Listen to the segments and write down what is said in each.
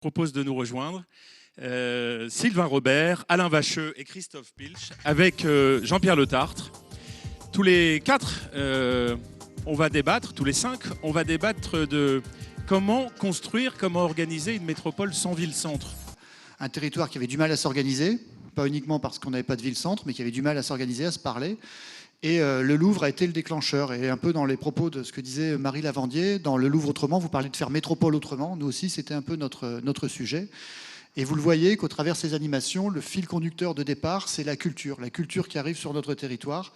Propose de nous rejoindre. Sylvain Robert, Alain Vacheux et Christophe Pilch, avec Jean-Pierre Le Tartre. Tous les quatre, on va débattre, tous les cinq, on va débattre de comment construire, comment organiser une métropole sans ville-centre. Un territoire qui avait du mal à s'organiser, pas uniquement parce qu'on n'avait pas de ville-centre, mais qui avait du mal à s'organiser, à se parler. Et le Louvre a été le déclencheur. Et un peu dans les propos de ce que disait Marie Lavandier, dans le Louvre autrement, vous parlez de faire métropole autrement. Nous aussi, c'était un peu notre sujet. Et vous le voyez qu'au travers de ces animations, le fil conducteur de départ, c'est la culture qui arrive sur notre territoire.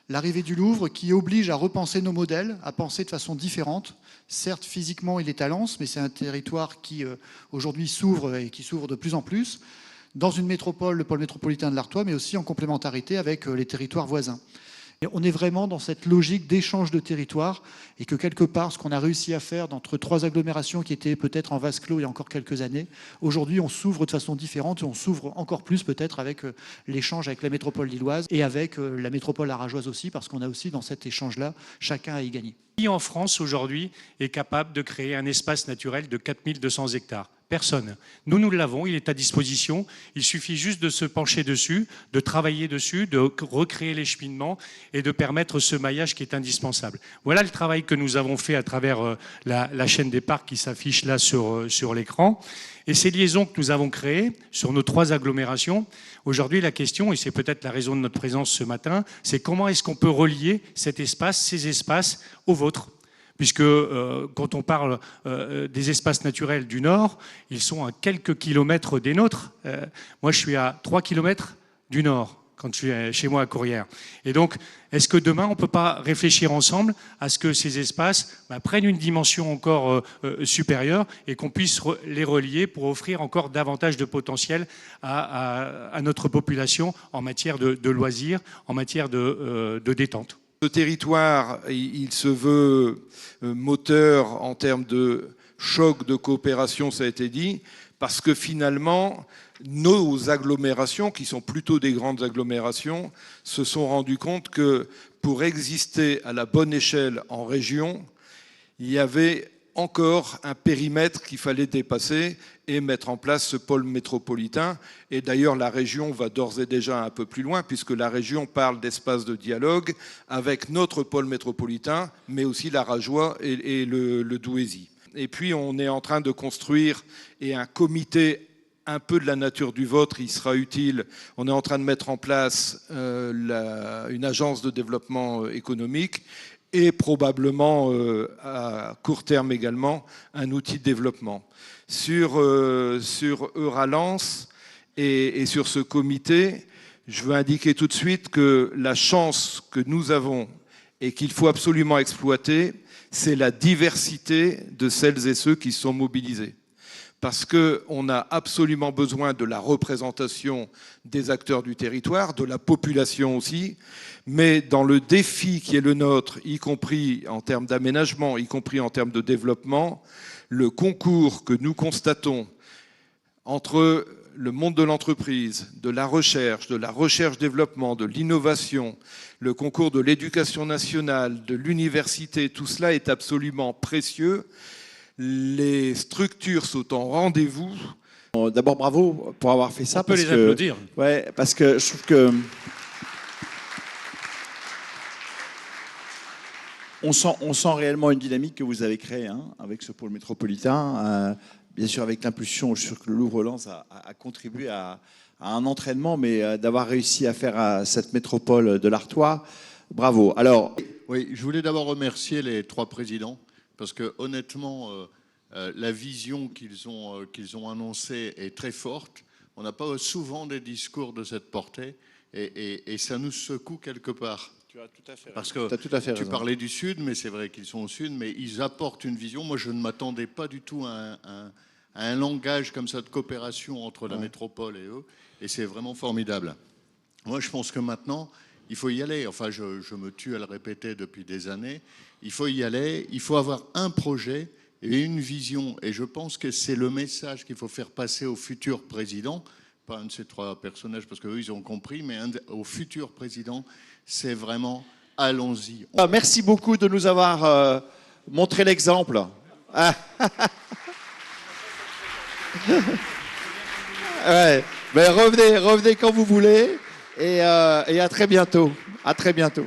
L'arrivée du Louvre qui oblige à repenser nos modèles, à penser de façon différente. Certes, physiquement, il est à Lens, mais c'est un territoire qui, aujourd'hui, s'ouvre et qui s'ouvre de plus en plus dans une métropole, le pôle métropolitain de l'Artois, mais aussi en complémentarité avec les territoires voisins. Et on est vraiment dans cette logique d'échange de territoire et que quelque part, ce qu'on a réussi à faire d'entre trois agglomérations qui étaient peut-être en vase clos il y a encore quelques années, aujourd'hui on s'ouvre de façon différente et on s'ouvre encore plus peut-être avec l'échange avec la métropole lilloise et avec la métropole arageoise aussi, parce qu'on a aussi dans cet échange-là, chacun à y gagner. Qui en France aujourd'hui est capable de créer un espace naturel de 4200 hectares? Personne. Nous l'avons, il est à disposition. Il suffit juste de se pencher dessus, de travailler dessus, de recréer les cheminements et de permettre ce maillage qui est indispensable. Voilà le travail que nous avons fait à travers la chaîne des parcs qui s'affiche là sur l'écran. Et ces liaisons que nous avons créées sur nos trois agglomérations, aujourd'hui la question, et c'est peut-être la raison de notre présence ce matin, c'est comment est-ce qu'on peut relier cet espace, ces espaces aux vôtres ? Puisque quand on parle des espaces naturels du Nord, ils sont à quelques kilomètres des nôtres. Moi, je suis à 3 kilomètres du Nord, quand je suis chez moi à Courrières. Et donc, est-ce que demain, on ne peut pas réfléchir ensemble à ce que ces espaces prennent une dimension encore supérieure et qu'on puisse les relier pour offrir encore davantage de potentiel à notre population en matière de loisirs, en matière de détente? Ce territoire, il se veut moteur en termes de choc de coopération, ça a été dit, parce que finalement, nos agglomérations, qui sont plutôt des grandes agglomérations, se sont rendues compte que pour exister à la bonne échelle en région, il y avait encore un périmètre qu'il fallait dépasser et mettre en place ce pôle métropolitain. Et d'ailleurs, la région va d'ores et déjà un peu plus loin, puisque la région parle d'espace de dialogue avec notre pôle métropolitain, mais aussi l'Arageois et le Douaisis. Et puis, on est en train de construire, et un comité un peu de la nature du vôtre, il sera utile. On est en train de mettre en place une agence de développement économique et probablement à court terme également un outil de développement. Sur Euralens et sur ce comité, je veux indiquer tout de suite que la chance que nous avons et qu'il faut absolument exploiter, c'est la diversité de celles et ceux qui sont mobilisés. Parce qu'on a absolument besoin de la représentation des acteurs du territoire, de la population aussi, mais dans le défi qui est le nôtre, y compris en termes d'aménagement, y compris en termes de développement, le concours que nous constatons entre le monde de l'entreprise, de la recherche-développement, de l'innovation, le concours de l'éducation nationale, de l'université, tout cela est absolument précieux. Les structures sont en rendez-vous. D'abord, bravo pour avoir fait ça. On peut les applaudir. Ouais, parce que je trouve que on sent réellement une dynamique que vous avez créée avec ce pôle métropolitain. Bien sûr, avec l'impulsion, je suis sûr que le Louvre-Lens a contribué à un entraînement, mais d'avoir réussi à faire cette métropole de l'Artois, bravo. Alors, oui, je voulais d'abord remercier les trois présidents. Parce que honnêtement, la vision qu'ils ont annoncée est très forte. On n'a pas souvent des discours de cette portée et ça nous secoue quelque part. tu as tout à fait Parce que tu parlais du Sud, mais c'est vrai qu'ils sont au Sud, mais ils apportent une vision. Moi, je ne m'attendais pas du tout à un langage comme ça de coopération entre la métropole et eux, et c'est vraiment formidable. Moi, je pense que maintenant, il faut y aller. Enfin, je me tue à le répéter depuis des années. Il faut y aller, il faut avoir un projet et une vision. Et je pense que c'est le message qu'il faut faire passer au futur président, pas un de ces trois personnages, parce qu'eux, ils ont compris, mais au futur président, c'est vraiment allons-y. merci beaucoup de nous avoir montré l'exemple. Ouais. Mais revenez quand vous voulez et à très bientôt. À très bientôt.